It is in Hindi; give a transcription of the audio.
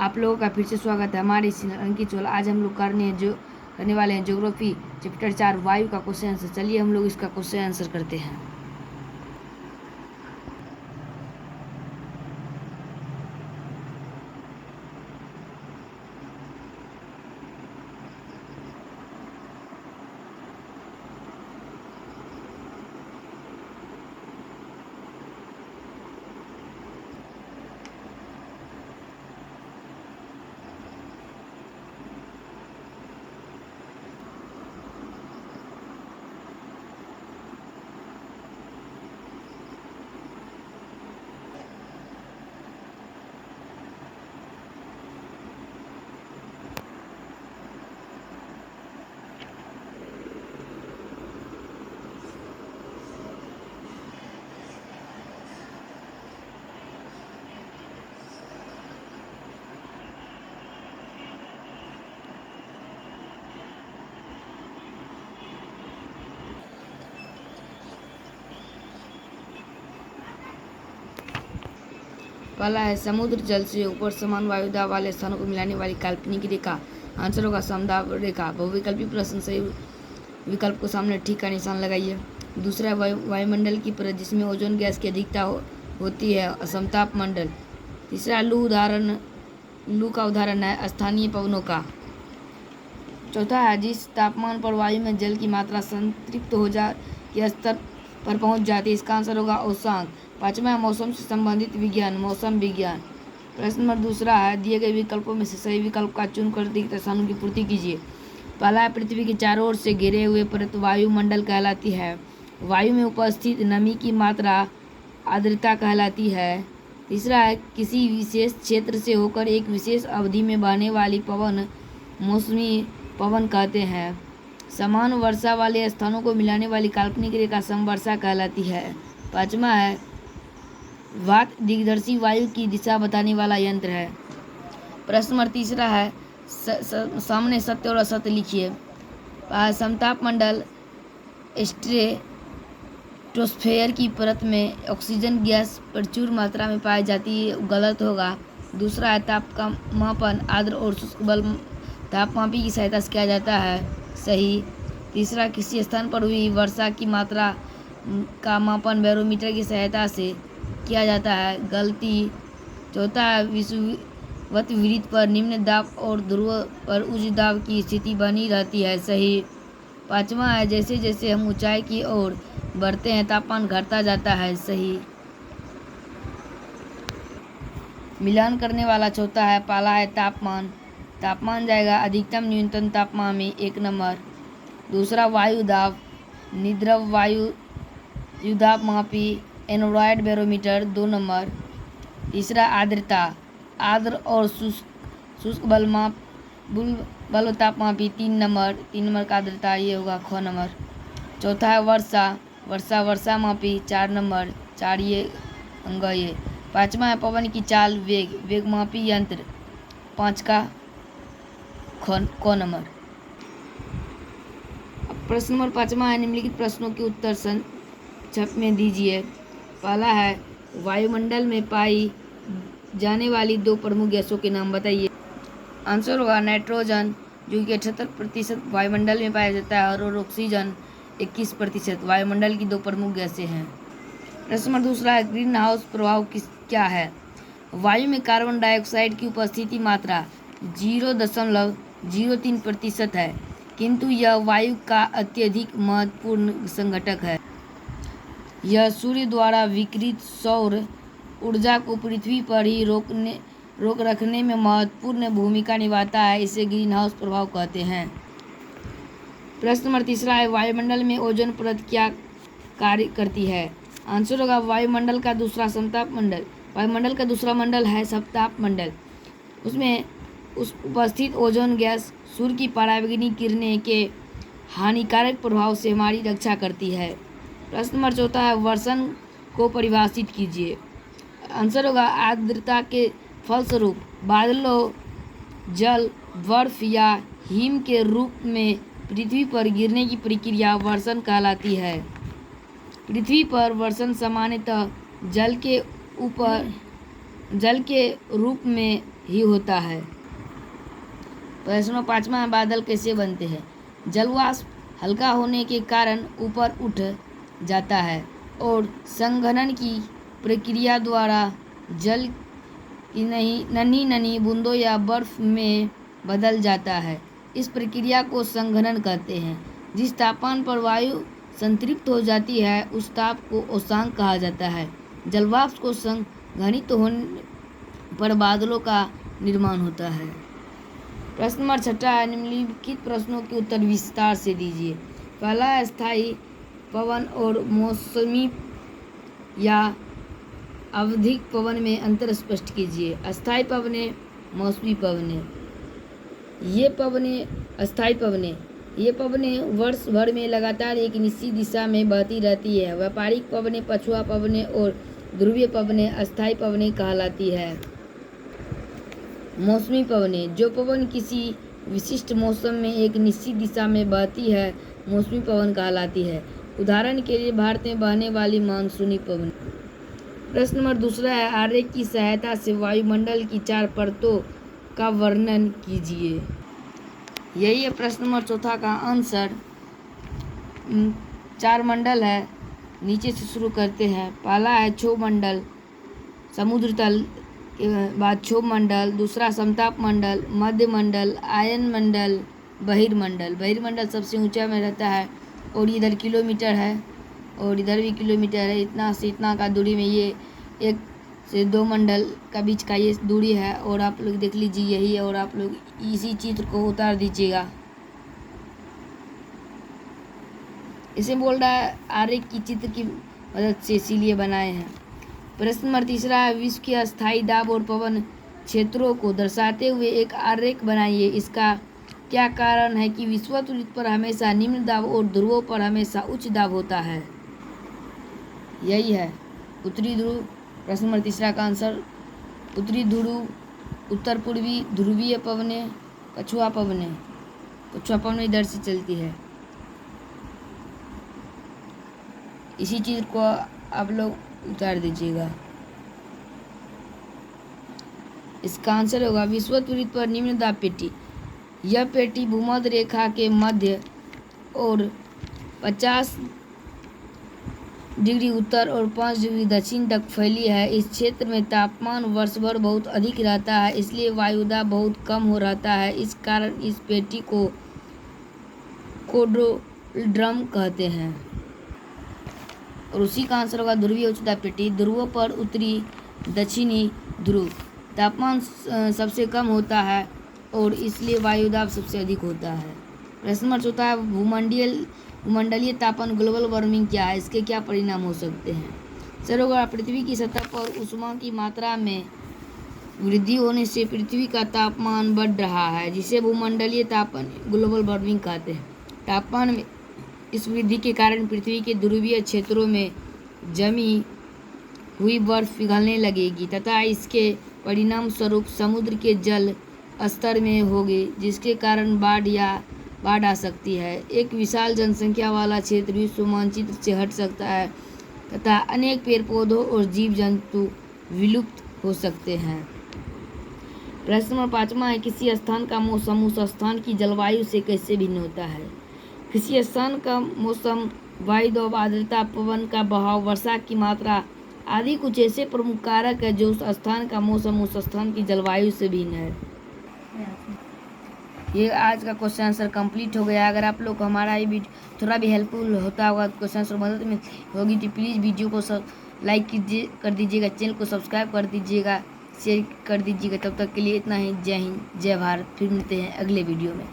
आप लोगों का फिर से स्वागत है हमारे इस अंकित चोल। आज हम लोग करने वाले हैं ज्योग्राफी चैप्टर 4 वायु का क्वेश्चन आंसर। चलिए हम लोग इसका क्वेश्चन आंसर करते हैं। पहला है समुद्र जल से ऊपर समान वायुदाब वाले स्थानों को मिलाने वाली काल्पनिक रेखा। आंसर होगा समदाब रेखा। बहुविकल्पी प्रश्न सही विकल्प को सामने ठीक का निशान लगाइए। दूसरा है वायुमंडल की परत जिसमें ओजोन गैस की अधिकता होती है, असमताप मंडल। तीसरा लू का उदाहरण है स्थानीय पवनों का। चौथा है जिस तापमान पर वायु में जल की मात्रा संतृप्त हो जा के स्तर पर पहुंच जाती है, इसका आंसर होगा औषांक। पांचवा है मौसम से संबंधित विज्ञान, मौसम विज्ञान। प्रश्न नंबर दूसरा है दिए गए विकल्पों में से सही विकल्प का चुन कर दिए स्थानों की पूर्ति कीजिए। पहला है पृथ्वी के चारों ओर से घिरे हुए परत वायुमंडल कहलाती है। वायु में उपस्थित नमी की मात्रा आर्द्रता कहलाती है। तीसरा है किसी विशेष क्षेत्र से होकर एक विशेष अवधि में बहने वाली पवन मौसमी पवन कहते हैं। समान वर्षा वाले स्थानों को मिलाने वाली काल्पनिक रेखा समवर्षा कहलाती है। पांचवा है वात दिग्दर्शी वायु की दिशा बताने वाला यंत्र है। प्रश्न नंबर तीसरा है सामने सत्य और असत्य लिखिए। समताप मंडल स्ट्रेटोस्फेयर की परत में ऑक्सीजन गैस प्रचुर मात्रा में पाई जाती है, गलत होगा। दूसरा है ताप का मापन आर्द्र और शुष्क बल तापमापी की सहायता से किया जाता है, सही। तीसरा किसी स्थान पर हुई वर्षा की मात्रा का मापन बैरोमीटर की सहायता से किया जाता है, गलती। चौथा विषुवत वृत्त पर निम्न दाब और ध्रुव पर उच्च दाब की स्थिति बनी रहती है, सही। पांचवा है जैसे जैसे हम ऊंचाई की ओर बढ़ते हैं तापमान घटता जाता है, सही। मिलान करने वाला चौथा है पहला है तापमान। तापमान जाएगा अधिकतम न्यूनतम तापमान में 1 नंबर। दूसरा वायु दाब, निद्रव वायु दाब मापी एनोरॉयड बैरोमीटर 2 नंबर। तीसरा आर्द्रता, आर्द्र और शुष्क बल तापमापी 3 नंबर। 3 नंबर का आर्द्रता ये होगा ख नंबर। चौथा है वर्षा मापी 4 नंबर, 4 ये अंग ये। पांचवा है पवन की चाल वेग मापी यंत्र 5 का क नंबर। प्रश्न नंबर पांचवा है निम्नलिखित प्रश्नों के उत्तर संक्षेप में दीजिए। पहला है वायुमंडल में पाई जाने वाली 2 प्रमुख गैसों के नाम बताइए। आंसर होगा नाइट्रोजन जो कि 78% वायुमंडल में पाया जाता है और ऑक्सीजन 21% वायुमंडल की 2 प्रमुख गैसें हैं। प्रश्न नंबर दूसरा है ग्रीन हाउस प्रभाव क्या है। वायु में कार्बन डाइऑक्साइड की उपस्थिति मात्रा 0.03% है, किंतु यह वायु का अत्यधिक महत्वपूर्ण संघटक है। यह सूर्य द्वारा विकिरित सौर ऊर्जा को पृथ्वी पर ही रोक रखने में महत्वपूर्ण भूमिका निभाता है, इसे ग्रीन हाउस प्रभाव कहते हैं। प्रश्न नंबर तीसरा है वायुमंडल में ओजोन परत क्या कार्य करती है। आंसर होगा वायुमंडल का दूसरा समताप मंडल। वायुमंडल का दूसरा मंडल है समताप मंडल। उसमें उपस्थित ओजोन गैस सूर्य की पराबैंगनी किरणें के हानिकारक प्रभाव से हमारी रक्षा करती है। प्रश्न नंबर चौथा है वर्षण को परिभाषित कीजिए। आंसर होगा आर्द्रता के फलस्वरूप बादलों, जल, बर्फ या हिम के रूप में पृथ्वी पर गिरने की प्रक्रिया वर्षण कहलाती है। पृथ्वी पर वर्षण सामान्यतः जल के रूप में ही होता है। प्रश्न 5वां है, बादल कैसे बनते हैं? जलवाष्प हल्का होने के कारण ऊपर उठ जाता है और संघनन की प्रक्रिया द्वारा जल की नन्ही नन्ही बूंदों या बर्फ में बदल जाता है। इस प्रक्रिया को संघनन कहते हैं। जिस तापमान पर वायु संतृप्त हो जाती है उस ताप को उष्मांक कहा जाता है। जलवाष्प को संघनित होने पर बादलों का निर्माण होता है। प्रश्न नंबर 6 है, निम्नलिखित प्रश्नों के उत्तर विस्तार से दीजिए। पहला है, स्थायी पवन और मौसमी या आवधिक पवन में अंतर स्पष्ट कीजिए। अस्थायी पवनें, मौसमी पवनें। ये पवनें वर्ष भर में लगातार एक निश्चित दिशा में बहती रहती है। व्यापारिक पवनें, पछुआ पवनें और ध्रुवीय पवनें अस्थायी पवनें कहलाती है। मौसमी पवनें, जो पवन किसी विशिष्ट मौसम में एक निश्चित दिशा में बहती है, मौसमी पवन कहलाती है। उदाहरण के लिए भारत में बहने वाली मानसूनी पवन। प्रश्न नंबर 2 है, आरेख की सहायता से वायुमंडल की 4 परतों का वर्णन कीजिए। यही है प्रश्न नंबर 4 का आंसर। 4 मंडल है, नीचे से शुरू करते हैं। पहला है क्षोभ मंडल, समुद्र तल के बाद क्षोभ मंडल। दूसरा समताप मंडल, मध्य मंडल, आयन मंडल, बहिर्मंडल। बहिर्मंडल सबसे ऊंचा में रहता है और इधर किलोमीटर है और इधर भी किलोमीटर है। इतना से इतना का दूरी में ये 1 से 2 मंडल का बीच का ये दूरी है और आप लोग देख लीजिए यही है और आप लोग इसी चित्र को उतार दीजिएगा। इसे बोल रहा है आरेख की चित्र की मदद से इसीलिए बनाए हैं। प्रश्न नंबर 3 है, विश्व के अस्थायी दाब और पवन क्षेत्रों को दर्शाते हुए एक आरेख बनाइए। इसका क्या कारण है कि विषुवत वृत्त पर हमेशा निम्न दाब और ध्रुवों पर हमेशा उच्च दाब होता है? यही है उत्तरी ध्रुव। प्रश्न नंबर 3 का आंसर उत्तरी ध्रुव, उत्तर पूर्वी ध्रुवीय पवनें, पछुआ पवनें इधर से चलती है। इसी चीज को आप लोग उतार दीजिएगा। इसका आंसर होगा विषुवत वृत्त पर निम्न दाब पेटी। यह पेटी भूमध्य रेखा के मध्य और 50 डिग्री उत्तर और 5 डिग्री दक्षिण तक फैली है। इस क्षेत्र में तापमान वर्ष भर बहुत अधिक रहता है, इसलिए वायुदाब बहुत कम हो रहता है। इस कारण इस पेटी को कोडोल्ड्रम कहते हैं। और उसी का आंसर होगा ध्रुवीय उच्च दाब पेटी। ध्रुवों पर उत्तरी दक्षिणी ध्रुव तापमान सबसे कम होता है और इसलिए वायुदाब सबसे अधिक होता है। प्रश्न नंबर 4 है, भूमंडलीय तापन ग्लोबल वार्मिंग क्या है? इसके क्या परिणाम हो सकते हैं? सर होगा पृथ्वी की सतह पर ऊष्मा की मात्रा में वृद्धि होने से पृथ्वी का तापमान बढ़ रहा है, जिसे भूमंडलीय तापन ग्लोबल वार्मिंग कहते हैं। तापमान में इस वृद्धि के कारण पृथ्वी के ध्रुवीय क्षेत्रों में जमी हुई बर्फ पिघलने लगेगी तथा इसके परिणाम स्वरूप समुद्र के जल स्तर में होगी, जिसके कारण बाढ़ आ सकती है। एक विशाल जनसंख्या वाला क्षेत्र विश्व मानचित्र से हट सकता है तथा अनेक पेड़ पौधों और जीव जंतु विलुप्त हो सकते हैं। प्रश्न नंबर 5 है, किसी स्थान का मौसम उस स्थान की जलवायु से कैसे भिन्न होता है? किसी स्थान का मौसम, वायु दाब, आर्द्रता, पवन का बहाव, वर्षा की मात्रा आदि कुछ ऐसे प्रमुख कारक है जो उस स्थान का मौसम उस स्थान की जलवायु से भिन्न है। ये आज का क्वेश्चन आंसर कंप्लीट हो गया। अगर आप लोग को हमारा ये वीडियो थोड़ा भी हेल्पफुल होता होगा, क्वेश्चन आंसर मदद में होगी तो प्लीज़ वीडियो को लाइक कर दीजिएगा, चैनल को सब्सक्राइब कर दीजिएगा, शेयर कर दीजिएगा। तब तक के लिए इतना ही। जय हिंद, जय भारत। फिर मिलते हैं अगले वीडियो में।